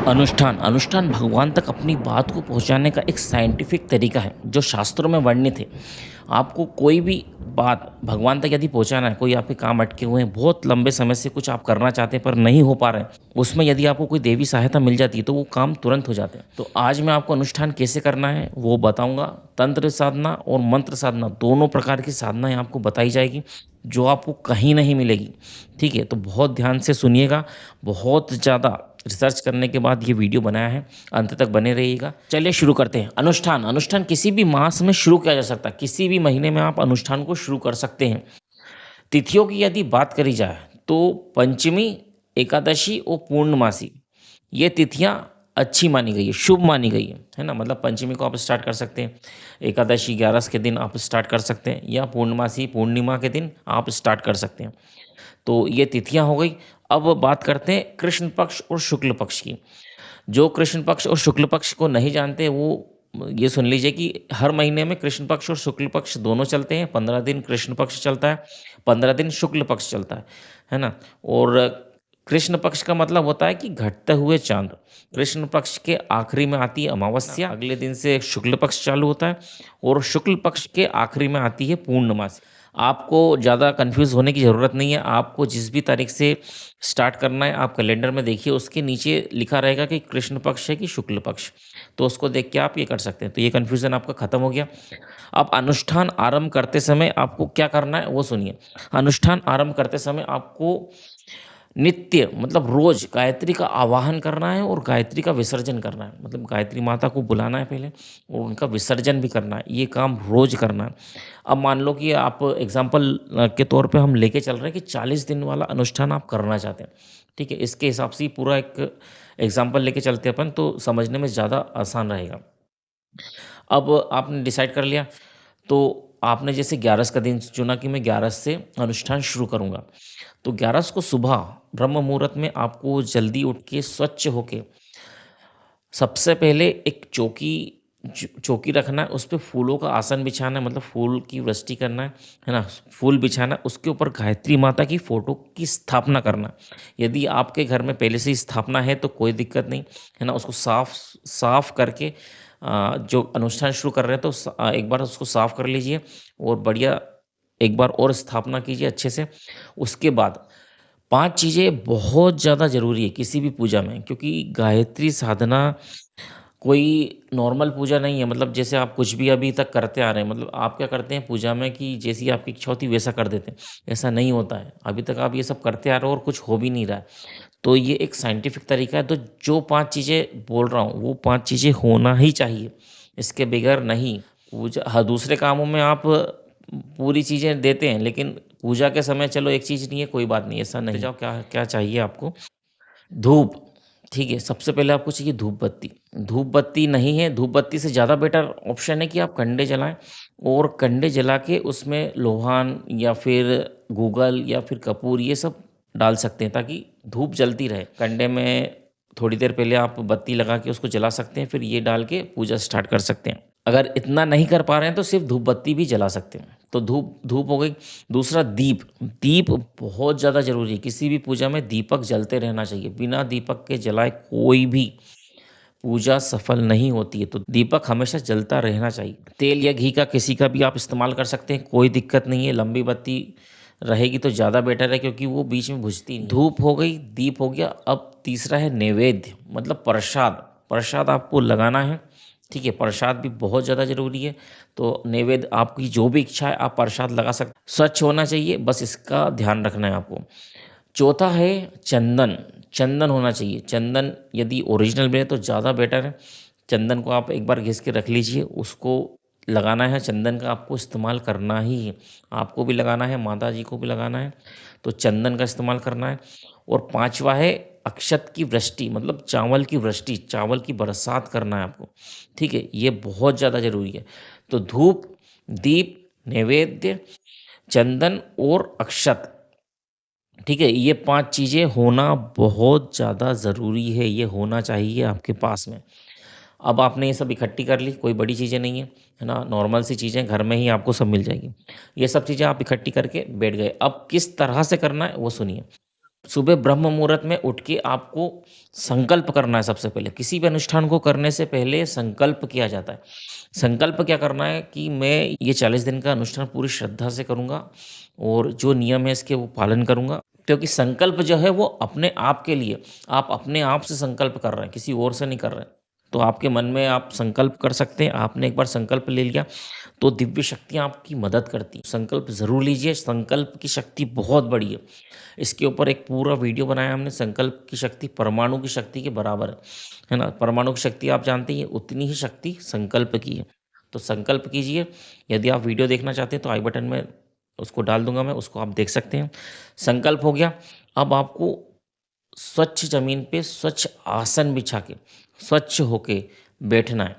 अनुष्ठान अनुष्ठान भगवान तक अपनी बात को पहुंचाने का एक साइंटिफिक तरीका है जो शास्त्रों में वर्णित है। आपको कोई भी बात भगवान तक यदि पहुंचाना है, कोई आपके काम अटके हुए हैं, बहुत लंबे समय से कुछ आप करना चाहते हैं पर नहीं हो पा रहे हैं, उसमें यदि आपको कोई देवी सहायता मिल जाती है तो वो काम तुरंत हो जाते हैं। तो आज मैं आपको अनुष्ठान कैसे करना है वो बताऊंगा। तंत्र साधना और मंत्र साधना दोनों प्रकार की साधनाएं आपको बताई जाएगी जो आपको कहीं नहीं मिलेगी। ठीक है, तो बहुत ध्यान से सुनिएगा। बहुत ज़्यादा रिसर्च करने के बाद ये वीडियो बनाया है, अंत तक बने रहिएगा। चलिए शुरू करते हैं। अनुष्ठान अनुष्ठान किसी भी मास में शुरू किया जा सकता है, किसी भी महीने में आप अनुष्ठान को शुरू कर सकते हैं। तिथियों की यदि बात करी जाए तो पंचमी, एकादशी और पूर्णमासी ये तिथियां अच्छी मानी गई है, शुभ मानी गई है ना। मतलब पंचमी को आप स्टार्ट कर सकते हैं, एकादशी 11 के दिन आप स्टार्ट कर सकते हैं, या पूर्णमासी पूर्णिमा के दिन आप स्टार्ट कर सकते हैं। तो ये तिथियां हो गई। अब बात करते हैं कृष्ण पक्ष और शुक्ल पक्ष की। जो कृष्ण पक्ष और शुक्ल पक्ष को नहीं जानते वो ये सुन लीजिए कि हर महीने में कृष्ण पक्ष और शुक्ल पक्ष दोनों चलते हैं। 15 दिन कृष्ण पक्ष चलता है, 15 दिन शुक्ल पक्ष चलता है ना। और कृष्ण पक्ष का मतलब होता है कि घटते हुए चांद। कृष्ण पक्ष के आखिरी में आती है अमावस्या, अगले दिन से शुक्ल पक्ष चालू होता है, और शुक्ल पक्ष के आखिरी में आती है पूर्णमासी। आपको ज़्यादा कंफ्यूज होने की ज़रूरत नहीं है। आपको जिस भी तारीख से स्टार्ट करना है आप कैलेंडर में देखिए, उसके नीचे लिखा रहेगा कि कृष्ण पक्ष है कि शुक्ल पक्ष, तो उसको देख के आप ये कर सकते हैं। तो ये कन्फ्यूज़न आपका ख़त्म हो गया। अब अनुष्ठान आरंभ करते समय आपको क्या करना है वो सुनिए। अनुष्ठान आरंभ करते समय आपको नित्य मतलब रोज गायत्री का आवाहन करना है और गायत्री का विसर्जन करना है। मतलब गायत्री माता को बुलाना है पहले और उनका विसर्जन भी करना है। ये काम रोज करना है। अब मान लो कि आप एग्जाम्पल के तौर पे हम लेके चल रहे हैं कि 40 दिन वाला अनुष्ठान आप करना चाहते हैं। ठीक है, इसके हिसाब से ही पूरा एक एग्जाम्पल लेके चलते हैं अपन, तो समझने में ज़्यादा आसान रहेगा। अब आपने डिसाइड कर लिया, तो आपने जैसे 11 का दिन चुना कि मैं 11 से अनुष्ठान शुरू करूँगा। तो 11 को सुबह ब्रह्म मुहूर्त में आपको जल्दी उठ के स्वच्छ होके सबसे पहले एक चौकी रखना है, उस पे फूलों का आसन बिछाना है, मतलब फूल की वृष्टि करना है ना। फूल बिछाना है, उसके ऊपर गायत्री माता की फ़ोटो की स्थापना करना है। यदि आपके घर में पहले से ही स्थापना है तो कोई दिक्कत नहीं, है ना। उसको साफ साफ करके जो अनुष्ठान शुरू कर रहे हैं तो एक बार उसको साफ कर लीजिए और बढ़िया एक बार और स्थापना कीजिए अच्छे से। उसके बाद 5 चीज़ें बहुत ज़्यादा ज़रूरी है किसी भी पूजा में, क्योंकि गायत्री साधना कोई नॉर्मल पूजा नहीं है। मतलब जैसे आप कुछ भी अभी तक करते आ रहे हैं, मतलब आप क्या करते हैं पूजा में कि जैसी आपकी इच्छा होती है वैसा कर देते हैं। ऐसा नहीं होता है। अभी तक आप ये सब करते आ रहे हो और कुछ हो भी नहीं रहा है। तो ये एक साइंटिफिक तरीका है। तो जो 5 चीज़ें बोल रहा हूँ वो 5 चीज़ें होना ही चाहिए। इसके बगैर नहीं पूजा। हाँ, दूसरे कामों में आप पूरी चीज़ें देते हैं, लेकिन पूजा के समय चलो एक चीज़ नहीं है, कोई बात नहीं, ऐसा नहीं। जाओ क्या क्या चाहिए आपको। धूप, ठीक है, सबसे पहले आपको चाहिए धूप बत्ती। धूप बत्ती नहीं है, धूप बत्ती से ज़्यादा बेटर ऑप्शन है कि आप कंडे जलाएँ, और कंडे जला के उसमें लोहान या फिर गूगल या फिर कपूर ये सब डाल सकते हैं ताकि धूप जलती रहे। कंडे में थोड़ी देर पहले आप बत्ती लगा के उसको जला सकते हैं, फिर ये डाल के पूजा स्टार्ट कर सकते हैं। अगर इतना नहीं कर पा रहे हैं तो सिर्फ धूप बत्ती भी जला सकते हैं। तो धूप धूप हो गई। दूसरा दीप। दीप बहुत ज़्यादा ज़रूरी है। किसी भी पूजा में दीपक जलते रहना चाहिए। बिना दीपक के जलाए कोई भी पूजा सफल नहीं होती है। तो दीपक हमेशा जलता रहना चाहिए। तेल या घी का किसी का भी आप इस्तेमाल कर सकते हैं, कोई दिक्कत नहीं है। लंबी बत्ती रहेगी तो ज़्यादा बेटर है क्योंकि वो बीच में बुझती नहीं। धूप हो गई, दीप हो गया। अब तीसरा है नैवेद्य, मतलब प्रसाद। प्रसाद आपको लगाना है। ठीक है, प्रसाद भी बहुत ज़्यादा ज़रूरी है। तो नैवेद्य आपकी जो भी इच्छा है आप प्रसाद लगा सकते। स्वच्छ होना चाहिए, बस इसका ध्यान रखना है आपको। चौथा है चंदन। चंदन होना चाहिए। चंदन यदि ओरिजिनल मिले तो ज़्यादा बेटर है। चंदन को आप एक बार घिस के रख लीजिए, उसको लगाना है। चंदन का आपको इस्तेमाल करना ही है। आपको भी लगाना है, माता जी को भी लगाना है, तो चंदन का इस्तेमाल करना है। और पांचवा है अक्षत की वृष्टि, मतलब चावल की वृष्टि, चावल की बरसात करना है आपको। ठीक है, ये बहुत ज़्यादा ज़रूरी है। तो धूप, दीप, नैवेद्य, चंदन और अक्षत, ठीक है, ये 5 चीज़ें होना बहुत ज़्यादा ज़रूरी है। ये होना चाहिए आपके पास में। अब आपने ये सब इकट्ठी कर ली, कोई बड़ी चीज़ें नहीं है ना, नॉर्मल सी चीज़ें घर में ही आपको सब मिल जाएगी। ये सब चीज़ें आप इकट्ठी करके बैठ गए। अब किस तरह से करना है वो सुनिए। सुबह ब्रह्म मुहूर्त में उठ के आपको संकल्प करना है सबसे पहले। किसी भी अनुष्ठान को करने से पहले संकल्प किया जाता है। संकल्प क्या करना है कि मैं ये 40 दिन का अनुष्ठान पूरी श्रद्धा से करूँगा और जो नियम है इसके वो पालन करूँगा। क्योंकि संकल्प जो है वो अपने आप के लिए, आप अपने आप से संकल्प कर रहे हैं, किसी और से नहीं कर रहे हैं। तो आपके मन में आप संकल्प कर सकते हैं, आपने एक बार संकल्प ले लिया तो दिव्य शक्तियाँ आपकी मदद करती हैं। संकल्प ज़रूर लीजिए, संकल्प की शक्ति बहुत बड़ी है। इसके ऊपर एक पूरा वीडियो बनाया हमने, संकल्प की शक्ति परमाणु की शक्ति के बराबर है ना? परमाणु की शक्ति आप जानते ही हैं, उतनी ही शक्ति संकल्प की है। तो संकल्प कीजिए। यदि आप वीडियो देखना चाहते हैं तो आई बटन में उसको डाल दूँगा मैं, उसको आप देख सकते हैं। संकल्प हो गया, अब आपको स्वच्छ ज़मीन पे स्वच्छ आसन बिछा के, स्वच्छ होके बैठना है,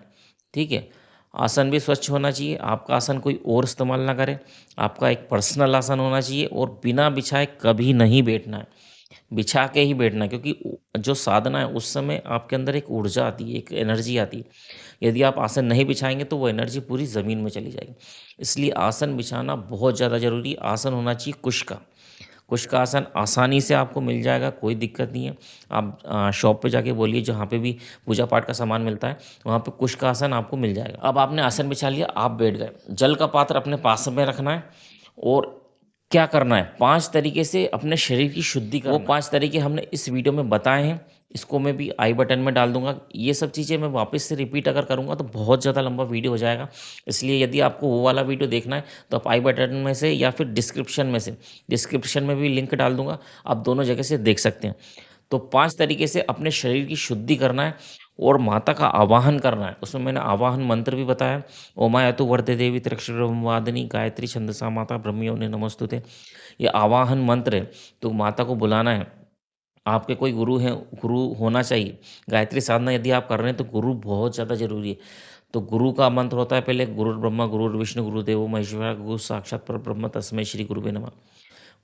ठीक है? आसन भी स्वच्छ होना चाहिए, आपका आसन कोई और इस्तेमाल ना करे, आपका एक पर्सनल आसन होना चाहिए और बिना बिछाए कभी नहीं बैठना है, बिछा के ही बैठना है क्योंकि जो साधना है उस समय आपके अंदर एक ऊर्जा आती है, एक एनर्जी आती है। यदि आप आसन नहीं बिछाएँगे तो वो एनर्जी पूरी ज़मीन में चली जाएगी। इसलिए आसन बिछाना बहुत ज़्यादा ज़रूरी है, आसन होना चाहिए कुश का। कुश का आसन आसानी से आपको मिल जाएगा, कोई दिक्कत नहीं है। आप शॉप पे जाके बोलिए जहाँ पे भी पूजा पाठ का सामान मिलता है, वहाँ पे कुश का आसन आपको मिल जाएगा। अब आपने आसन बिछा लिया, आप बैठ गए। जल का पात्र अपने पास में रखना है और क्या करना है, 5 तरीके से अपने शरीर की शुद्धि करना है। वो 5 तरीके हमने इस वीडियो में बताए हैं, इसको मैं भी आई बटन में डाल दूँगा। ये सब चीज़ें मैं वापस से रिपीट अगर करूँगा तो बहुत ज़्यादा लंबा वीडियो हो जाएगा। इसलिए यदि आपको वो वाला वीडियो देखना है तो आप आई बटन में से या फिर डिस्क्रिप्शन में भी लिंक डाल दूँगा, आप दोनों जगह से देख सकते हैं। तो 5 तरीके से अपने शरीर की शुद्धि करना है और माता का आवाहन करना है। उसमें मैंने आवाहन मंत्र भी बताया, ओमायतु वरदे देवी त्र्यक्षरब्रह्मवादिनी गायत्री छंदसा माता ब्रह्मयोनि नमोस्तुते। ये आवाहन मंत्र है, तो माता को बुलाना है। आपके कोई गुरु हैं, गुरु होना चाहिए। गायत्री साधना यदि आप कर रहे हैं तो गुरु बहुत ज़्यादा ज़रूरी है। तो गुरु का मंत्र होता है पहले गुरुर्ब्रह्मा गुरुर्विष्णु गुरुदेवो महेश्वरा गुरु साक्षात परब्रह्म तस्मै श्री गुरुवे नमः।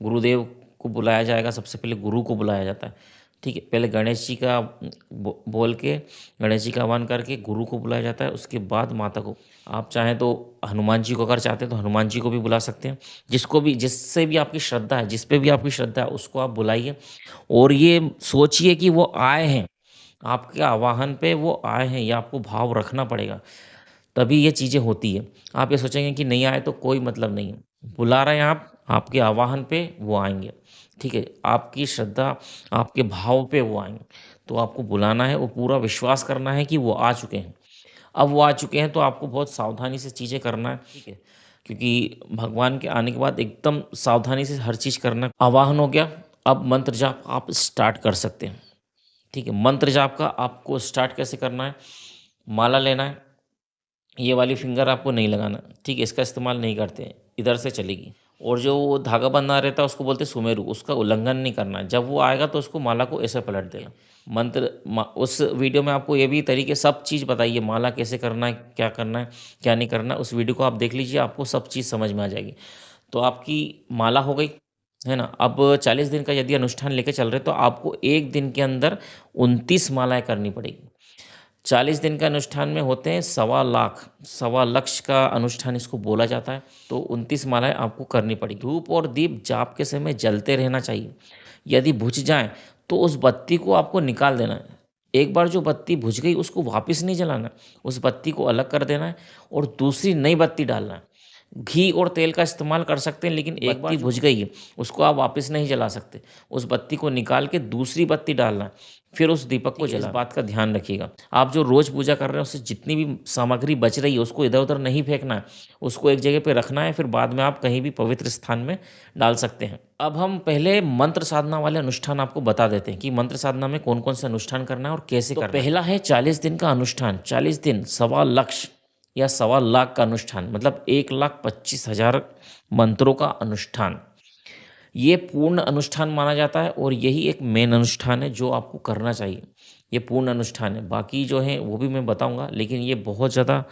गुरुदेव को बुलाया जाएगा, सबसे पहले गुरु को बुलाया जाता है। ठीक है, पहले गणेश जी का बोल के गणेश जी का आह्वान करके गुरु को बुलाया जाता है, उसके बाद माता को। आप चाहें तो हनुमान जी को अगर चाहते हैं तो हनुमान जी को भी बुला सकते हैं। जिसको भी, जिससे भी आपकी श्रद्धा है, जिस पे भी आपकी श्रद्धा है उसको आप बुलाइए और ये सोचिए कि वो आए हैं, आपके आवाहन पे वो आए हैं, ये आपको भाव रखना पड़ेगा। तभी ये चीज़ें होती है। आप ये सोचेंगे कि नहीं आए तो कोई मतलब नहीं है। बुला रहे हैं आप, आपके आवाहन पे वो आएँगे। ठीक है? आपकी श्रद्धा, आपके भाव पे वो आएँगे। तो आपको बुलाना है और पूरा विश्वास करना है कि वो आ चुके हैं। अब वो आ चुके हैं तो आपको बहुत सावधानी से चीज़ें करना है, ठीक है? क्योंकि भगवान के आने के बाद एकदम सावधानी से हर चीज़ करना है। आवाहन हो गया, अब मंत्र जाप आप स्टार्ट कर सकते हैं। ठीक है? मंत्र जाप का आपको स्टार्ट कैसे करना है? माला लेना है, ये वाली फिंगर आपको नहीं लगाना, ठीक है? इसका इस्तेमाल नहीं करते हैं, इधर से चलेगी। और जो वो धागा बंधा रहता है उसको बोलते हैं सुमेरु, उसका उल्लंघन नहीं करना है। जब वो आएगा तो उसको माला को ऐसे पलट देना। उस वीडियो में आपको ये भी तरीके सब चीज़ बताइए, माला कैसे करना है, क्या नहीं करना है, उस वीडियो को आप देख लीजिए, आपको सब चीज़ समझ में आ जाएगी। तो आपकी माला हो गई, है ना? अब 40 दिन का यदि अनुष्ठान लेके चल रहे हैं तो आपको 1 दिन के अंदर 29 मालाएँ करनी पड़ेगी। 40 दिन का अनुष्ठान में होते हैं सवा लक्ष का अनुष्ठान इसको बोला जाता है। तो 29 मालाएँ आपको करनी पड़ेगी। धूप और दीप जाप के समय जलते रहना चाहिए। यदि बुझ जाएँ तो उस बत्ती को आपको निकाल देना है। एक बार जो बत्ती बुझ गई उसको वापस नहीं जलाना है। उस बत्ती को अलग कर देना है और दूसरी नई बत्ती डालना है। घी और तेल का इस्तेमाल कर सकते हैं, लेकिन एक बत्ती बुझ गई है, उसको आप वापस नहीं जला सकते। उस बत्ती को निकाल के दूसरी बत्ती डालना है, फिर उस दीपक को जलाना है। इस बात का ध्यान रखिएगा। आप जो रोज़ पूजा कर रहे हैं उससे जितनी भी सामग्री बच रही है उसको इधर-उधर नहीं फेंकना है, उसको एक जगह पे रखना है, फिर बाद में आप कहीं भी पवित्र स्थान में डाल सकते हैं। अब हम पहले मंत्र साधना वाले अनुष्ठान आपको बता देते हैं कि मंत्र साधना में कौन-कौन से अनुष्ठान करना है और कैसे करना है। पहला है 40 दिन का अनुष्ठान, 40 दिन, सवा लक्ष या सवा लाख का अनुष्ठान, मतलब 1,25,000 मंत्रों का अनुष्ठान। ये पूर्ण अनुष्ठान माना जाता है और यही एक मेन अनुष्ठान है जो आपको करना चाहिए। ये पूर्ण अनुष्ठान है, बाकी जो हैं वो भी मैं बताऊंगा, लेकिन ये बहुत ज़्यादा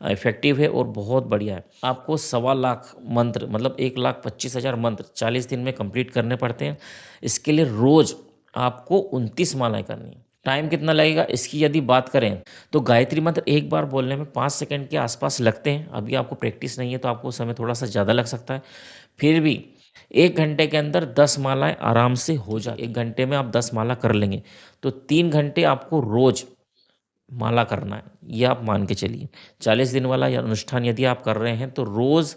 इफ़ेक्टिव है और बहुत बढ़िया है। आपको सवा लाख मंत्र, मतलब 1,25,000 मंत्र 40 दिन में कंप्लीट करने पड़ते हैं। इसके लिए रोज़ आपको 29 मालाएँ करनी है। टाइम कितना लगेगा इसकी यदि बात करें तो गायत्री मंत्र एक बार बोलने में 5 सेकंड के आसपास लगते हैं। अभी आपको प्रैक्टिस नहीं है तो आपको समय थोड़ा सा ज़्यादा लग सकता है। फिर भी 1 घंटे के अंदर 10 मालाएँ आराम से हो जाती 1 घंटे में आप 10 माला कर लेंगे, तो 3 घंटे आपको रोज़ माला करना है, ये आप मान के चलिए। 40 दिन वाला या अनुष्ठान यदि आप कर रहे हैं, तो रोज़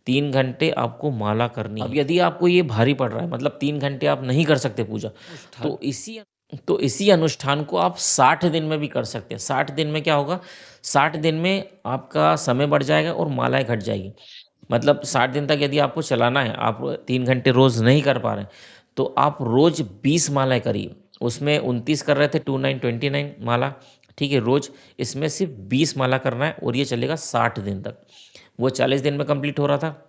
3 घंटे आपको माला करनी है। अब यदि आपको ये भारी पड़ रहा है, मतलब 3 घंटे आप नहीं कर सकते पूजा, तो इसी अनुष्ठान को आप 60 दिन में भी कर सकते हैं। 60 दिन में क्या होगा, 60 दिन में आपका समय बढ़ जाएगा और मालाएँ घट जाएगी। मतलब 60 दिन तक यदि आपको चलाना है, आप 3 घंटे रोज़ नहीं कर पा रहे हैं, तो आप रोज़ 20 मालाएँ करिए। उसमें 29 कर रहे थे, 29 माला, ठीक है, रोज़। इसमें सिर्फ 20 माला करना है और ये चलेगा 60 दिन तक। वो 40 दिन में कंप्लीट हो रहा था,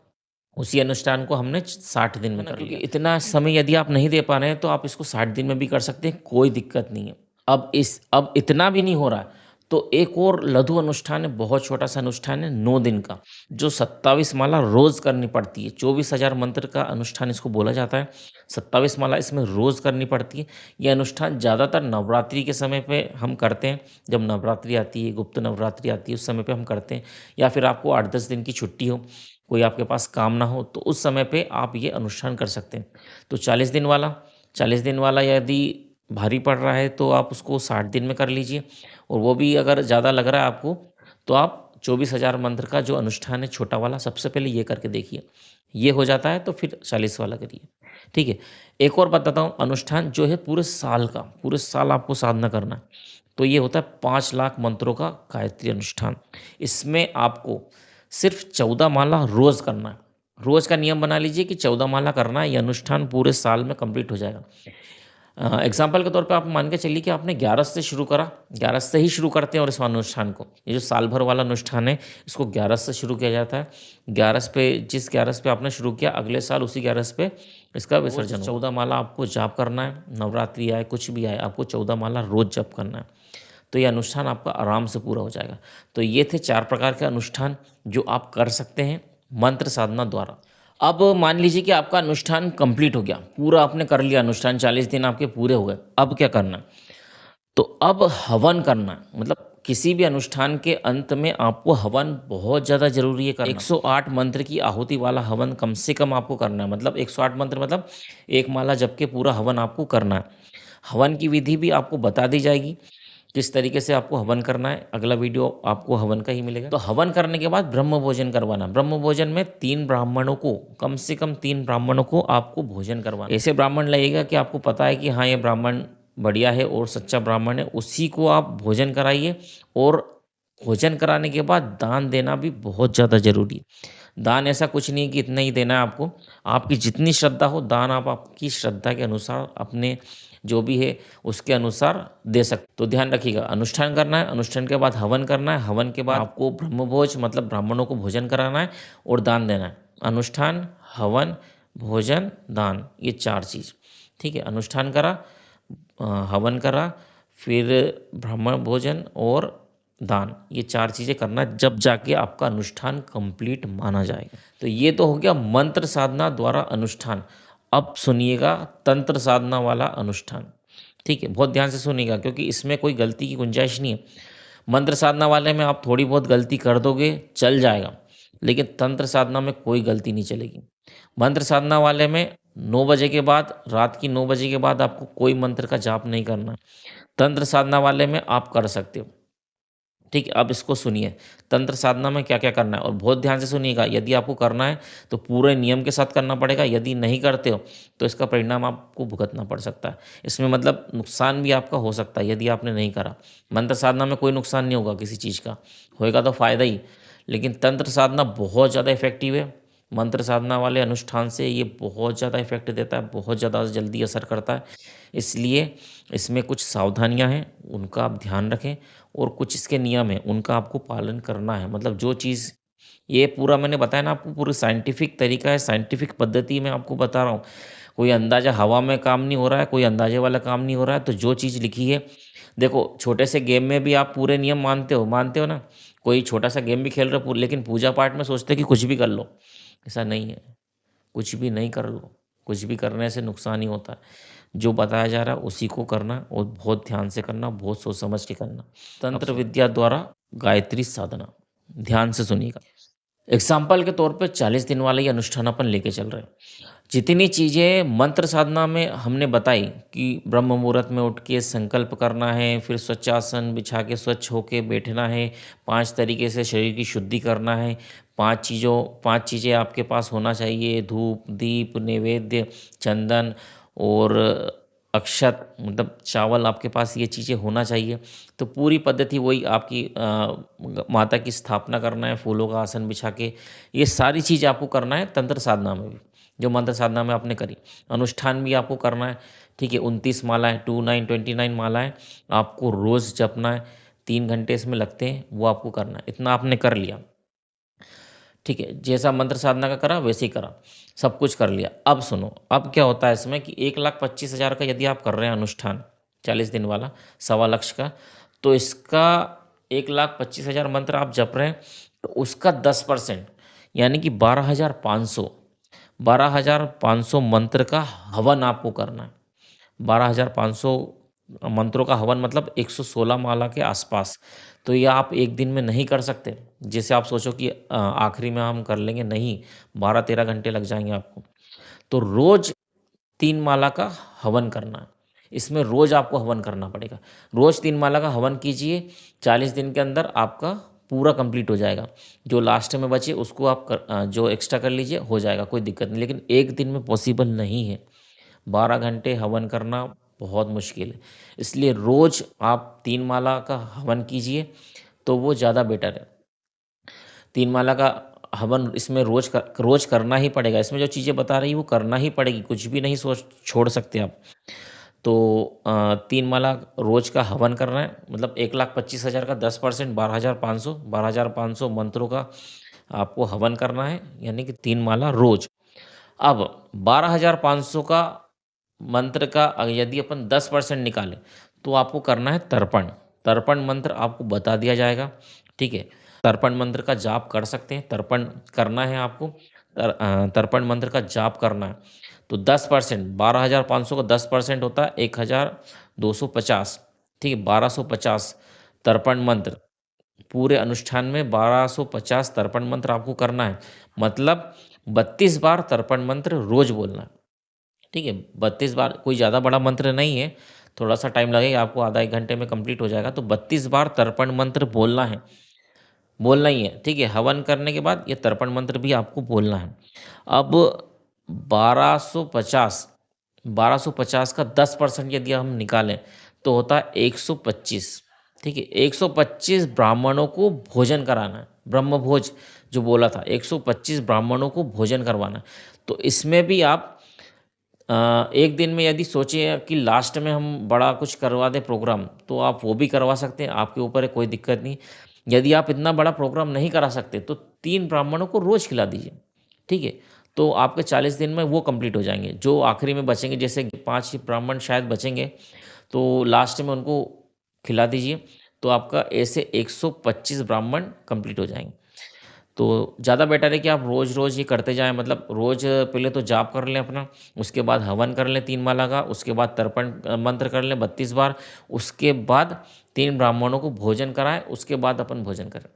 उसी अनुष्ठान को हमने 60 दिन में कर लिया। इतना समय यदि आप नहीं दे पा रहे हैं, तो आप इसको 60 दिन में भी कर सकते हैं, कोई दिक्कत नहीं है। अब इतना भी नहीं हो रहा है, तो एक और लघु अनुष्ठान है, बहुत छोटा-सा अनुष्ठान है 9 दिन का, जो 27 माला रोज़ करनी पड़ती है। 24,000 मंत्र का अनुष्ठान इसको बोला जाता है। 27 माला इसमें रोज़ करनी पड़ती है। ये अनुष्ठान ज़्यादातर नवरात्रि के समय पे हम करते हैं। जब नवरात्रि आती है, गुप्त नवरात्रि आती है, उस समय पे हम करते हैं, या फिर आपको 8-10 दिन की छुट्टी हो, कोई आपके पास काम ना हो, तो उस समय पे आप ये अनुष्ठान कर सकते हैं। तो 40 दिन वाला यदि भारी पड़ रहा है, तो आप उसको 60 दिन में कर लीजिए, और वो भी अगर ज़्यादा लग रहा है आपको, तो आप 24,000 मंत्र का जो अनुष्ठान है छोटा वाला, सबसे पहले ये करके देखिए। ये हो जाता है तो फिर 40 वाला करिए, ठीक है। एक और बताता हूँ अनुष्ठान जो है पूरे साल का, पूरे साल आपको साधना करना है। तो ये होता है 5 लाख मंत्रों का गायत्री अनुष्ठान। इसमें आपको सिर्फ 14 माला रोज़ करना है। रोज़ का नियम बना लीजिए कि 14 माला करना है, ये अनुष्ठान पूरे साल में कंप्लीट हो जाएगा। एग्ज़ाम्पल के तौर पे आप मान के चलिए कि आपने 11 से शुरू करा, 11 से ही शुरू करते हैं और इस अनुष्ठान को। ये जो साल भर वाला अनुष्ठान है, इसको 11 से शुरू किया जाता है। 11 पे जिस 11 पे आपने शुरू किया, अगले साल उसी 11 पे इसका विसर्जन होगा। 14 माला आपको जाप करना है, नवरात्रि आए, कुछ भी आए, आपको 14 माला रोज़ जप करना है। तो ये अनुष्ठान आपका आराम से पूरा हो जाएगा। तो ये थे 4 प्रकार के अनुष्ठान जो आप कर सकते हैं मंत्र साधना द्वारा। अब मान लीजिए कि आपका अनुष्ठान कंप्लीट हो गया, पूरा आपने कर लिया अनुष्ठान, 40 दिन आपके पूरे हो गए। अब क्या करना है? तो अब हवन करना है। मतलब किसी भी अनुष्ठान के अंत में आपको हवन बहुत ज़्यादा ज़रूरी है करना। 108 मंत्र की आहुति वाला हवन कम से कम आपको करना है। मतलब 108 मंत्र मतलब एक माला जप के पूरा हवन आपको करना है। हवन की विधि भी आपको बता दी जाएगी, किस तरीके से आपको हवन करना है। अगला वीडियो आपको हवन का ही मिलेगा। तो हवन करने के बाद ब्रह्म भोजन करवाना। ब्रह्म भोजन में 3 ब्राह्मणों को, कम से कम 3 ब्राह्मणों को आपको भोजन करवाना। ऐसे ब्राह्मण लगेगा कि आपको पता है कि हाँ, ये ब्राह्मण बढ़िया है और सच्चा ब्राह्मण है, उसी को आप भोजन कराइए। और भोजन कराने के बाद दान देना भी बहुत ज़्यादा ज़रूरी है। दान ऐसा कुछ नहीं है कि इतना ही देना है आपको, आपकी जितनी श्रद्धा हो दान आप आपकी श्रद्धा के अनुसार, अपने जो भी है उसके अनुसार दे सकते। तो ध्यान रखिएगा, अनुष्ठान करना है, अनुष्ठान के बाद हवन करना है, हवन के बाद आपको ब्रह्मभोज मतलब ब्राह्मणों को भोजन कराना है और दान देना है। अनुष्ठान, हवन, भोजन, दान, ये 4 चीज़, ठीक है। अनुष्ठान करा, हवन करा, फिर ब्राह्मण भोजन और दान, ये 4 चीज़ें करना, जब जाके आपका अनुष्ठान कंप्लीट माना जाएगा। तो ये तो हो गया मंत्र साधना द्वारा अनुष्ठान। अब सुनिएगा तंत्र साधना वाला अनुष्ठान, ठीक है। बहुत ध्यान से सुनिएगा क्योंकि इसमें कोई गलती की गुंजाइश नहीं है। मंत्र साधना वाले में आप थोड़ी बहुत गलती कर दोगे चल जाएगा, लेकिन तंत्र साधना में कोई गलती नहीं चलेगी। मंत्र साधना वाले में 9 बजे के बाद, रात की 9 बजे के बाद आपको कोई मंत्र का जाप नहीं करना। तंत्र साधना वाले में आप कर सकते हो, ठीक है। अब इसको सुनिए, तंत्र साधना में क्या क्या करना है और बहुत ध्यान से सुनिएगा। यदि आपको करना है तो पूरे नियम के साथ करना पड़ेगा, यदि नहीं करते हो तो इसका परिणाम आपको भुगतना पड़ सकता है। इसमें मतलब नुकसान भी आपका हो सकता है यदि आपने नहीं करा। मंत्र साधना में कोई नुकसान नहीं होगा किसी चीज़ का, होएगा तो फ़ायदा ही। लेकिन तंत्र साधना बहुत ज़्यादा इफेक्टिव है। मंत्र साधना वाले अनुष्ठान से ये बहुत ज़्यादा इफेक्ट देता है, बहुत ज़्यादा जल्दी असर करता है। इसलिए इसमें कुछ सावधानियां हैं, उनका आप ध्यान रखें, और कुछ इसके नियम हैं, उनका आपको पालन करना है। मतलब जो चीज़ ये पूरा मैंने बताया ना आपको, पूरी साइंटिफिक तरीका है, साइंटिफिक पद्धति में आपको बता रहा हूँ। कोई अंदाज़ा हवा में काम नहीं हो रहा है, कोई अंदाजे वाला काम नहीं हो रहा है। तो जो चीज़ लिखी है, देखो छोटे से गेम में भी आप पूरे नियम मानते हो ना। कोई छोटा सा गेम भी खेल रहे हो, लेकिन पूजा पाठ में सोचते हो कि कुछ भी कर लो, ऐसा नहीं है। कुछ भी नहीं कर लो, कुछ भी करने से नुकसान ही होता है। जो बताया जा रहा है उसी को करना और बहुत ध्यान से करना, बहुत सोच समझ के करना। तंत्र विद्या द्वारा गायत्री साधना, ध्यान से सुनिएगा। एग्जाम्पल के तौर पे 40 दिन वाला ये अनुष्ठान अपन लेके चल रहे हैं। जितनी चीज़ें मंत्र साधना में हमने बताई कि ब्रह्म मुहूर्त में उठ के संकल्प करना है, फिर स्वच्छासन बिछा के स्वच्छ होके बैठना है, 5 तरीके से शरीर की शुद्धि करना है, 5 चीज़ें आपके पास होना चाहिए, धूप, दीप, नैवेद्य, चंदन और अक्षत मतलब चावल आपके पास ये चीज़ें होना चाहिए। तो पूरी पद्धति वही आपकी माता की स्थापना करना है, फूलों का आसन बिछा के, ये सारी चीज़ आपको करना है तंत्र साधना में भी। जो मंत्र साधना में आपने करी। अनुष्ठान भी आपको करना है, ठीक है? 29 मालाएँ 29 मालाएँ आपको रोज़ जपना है, 3 घंटे इसमें लगते हैं, वो आपको करना है। इतना आपने कर लिया, ठीक है? जैसा मंत्र साधना का करा, वैसे ही करा, सब कुछ कर लिया। अब सुनो, अब क्या होता है इसमें कि 1,25,000 का यदि आप कर रहे हैं अनुष्ठान, 40 दिन वाला, सवा लक्ष का, तो इसका 1,25,000 मंत्र आप जप रहे हैं, तो उसका 10% यानी कि 12,500 मंत्र का हवन आपको करना है। 12,500 मंत्रों का हवन मतलब 116 माला के आसपास। तो ये आप एक दिन में नहीं कर सकते। जैसे आप सोचो कि आखिरी में हम कर लेंगे, नहीं, 12-13 घंटे लग जाएँगे आपको। तो रोज़ 3 माला का हवन करना है। इसमें रोज़ आपको हवन करना पड़ेगा। रोज़ 3 माला का हवन कीजिए, 40 दिन के अंदर आपका पूरा कंप्लीट हो जाएगा। जो लास्ट में बचे उसको आप जो एक्स्ट्रा कर लीजिए, हो जाएगा, कोई दिक्कत नहीं। लेकिन एक दिन में पॉसिबल नहीं है। 12 घंटे हवन करना बहुत मुश्किल है। इसलिए रोज़ आप 3 माला का हवन कीजिए, तो वो ज़्यादा बेटर है। 3 माला का हवन इसमें रोज़ करना ही पड़ेगा। इसमें जो चीज़ें बता रही, वो करना ही पड़ेगी, कुछ भी नहीं सोच छोड़ सकते आप। तो 3 माला रोज़ का हवन करना है, मतलब 1,25,000 का 10% 12,500 मंत्रों का आपको हवन करना है, यानी कि 3 माला रोज़। अब 12,500 का मंत्र का यदि अपन 10% निकालें, तो आपको करना है तर्पण। तर्पण मंत्र आपको बता दिया जाएगा, ठीक है? तर्पण मंत्र का जाप कर सकते हैं, तर्पण करना है आपको। तर्पण मंत्र का जाप करना है। तो 10% 12,500 का 10% होता है 1,250, ठीक है? 1,250 तर्पण मंत्र पूरे अनुष्ठान में 1250 तर्पण मंत्र आपको करना है। मतलब 32 बार तर्पण मंत्र रोज़ बोलना है, ठीक है? 32 बार कोई ज़्यादा बड़ा मंत्र नहीं है, थोड़ा-सा टाइम लगेगा आपको, आधा 1 घंटे में कंप्लीट हो जाएगा। तो 32 बार तर्पण मंत्र बोलना है, बोलना ही है, ठीक है? हवन करने के बाद ये तर्पण मंत्र भी आपको बोलना है। अब 1250 1250 का 10% यदि हम निकालें, तो होता है 125, ठीक है? 125 ब्राह्मणों को भोजन कराना है, ब्रह्मभोज जो बोला था, 125 ब्राह्मणों को भोजन करवाना है। तो इसमें भी आप एक दिन में यदि सोचिए कि लास्ट में हम बड़ा कुछ करवा दें प्रोग्राम, तो आप वो भी करवा सकते हैं, आपके ऊपर है, कोई दिक्कत नहीं। यदि आप इतना बड़ा प्रोग्राम नहीं करा सकते, तो 3 ब्राह्मणों को रोज़ खिला दीजिए, ठीक है? तो आपके 40 दिन में वो कंप्लीट हो जाएँगे। जो आखिरी में बचेंगे, जैसे 5 ब्राह्मण शायद बचेंगे, तो लास्ट में उनको खिला दीजिए, तो आपका ऐसे 125 ब्राह्मण कंप्लीट हो जाएँगे। तो ज़्यादा बेटर है कि आप रोज़-रोज़ ये करते जाएँ, मतलब रोज़ पहले तो जाप कर लें अपना, उसके बाद हवन कर लें 3 माला का, उसके बाद तर्पण मंत्र कर लें 32 बार, उसके बाद 3 ब्राह्मणों को भोजन कराएँ, उसके बाद अपन भोजन करें।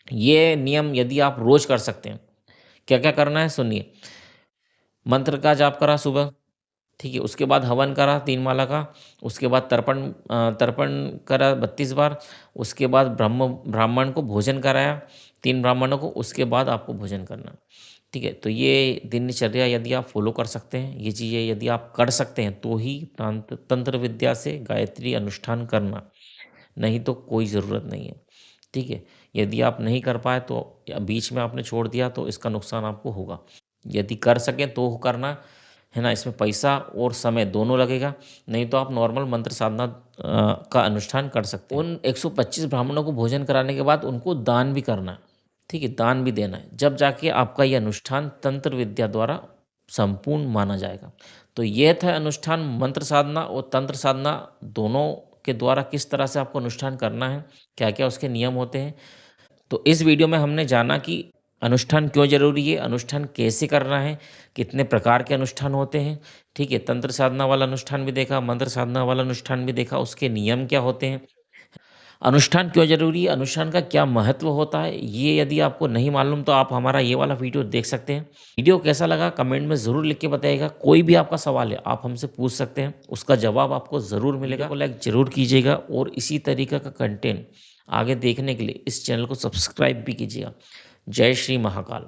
ये नियम यदि आप रोज़ कर सकते हैं, क्या-क्या करना है सुनिए। मंत्र का जाप करा सुबह, ठीक है? उसके बाद हवन करा 3 माला का, उसके बाद तर्पण करा 32 बार, उसके बाद ब्राह्मण को भोजन कराया 3 ब्राह्मणों को, उसके बाद आपको भोजन करना। ठीक है? तो ये दिनचर्या यदि आप फ़ॉलो कर सकते हैं, ये चीज़ें यदि आप कर सकते हैं, तो ही तंत्र विद्या से गायत्री अनुष्ठान करना, नहीं तो कोई ज़रूरत नहीं है। ठीक है? यदि आप नहीं कर पाए तो या बीच में आपने छोड़ दिया तो इसका नुकसान आपको होगा। यदि कर सकें तो करना, है ना? इसमें पैसा और समय दोनों लगेगा, नहीं तो आप नॉर्मल मंत्र साधना का अनुष्ठान कर सकते हैं। उन 125 ब्राह्मणों को भोजन कराने के बाद उनको दान भी करना है, ठीक है? दान भी देना है, जब जाके आपका ये अनुष्ठान तंत्र विद्या द्वारा संपूर्ण माना जाएगा। तो ये था अनुष्ठान, मंत्र साधना और तंत्र साधना दोनों के द्वारा किस तरह से आपको अनुष्ठान करना है, क्या-क्या उसके नियम होते हैं। तो इस वीडियो में हमने जाना कि अनुष्ठान क्यों ज़रूरी है, अनुष्ठान कैसे करना है, कितने प्रकार के अनुष्ठान होते हैं, ठीक है? तंत्र साधना वाला अनुष्ठान भी देखा, मंत्र साधना वाला अनुष्ठान भी देखा, उसके नियम क्या होते हैं। अनुष्ठान क्यों ज़रूरी है? अनुष्ठान का क्या महत्व होता है? ये यदि आपको नहीं मालूम तो आप हमारा ये वाला वीडियो देख सकते हैं। वीडियो कैसा लगा कमेंट में ज़रूर लिख के बताइएगा। कोई भी आपका सवाल है आप हमसे पूछ सकते हैं, उसका जवाब आपको ज़रूर मिलेगा। वीडियो को लाइक ज़रूर कीजिएगा और इसी तरीके का कंटेंट आगे देखने के लिए इस चैनल को सब्सक्राइब भी कीजिएगा। जय श्री महाकाल।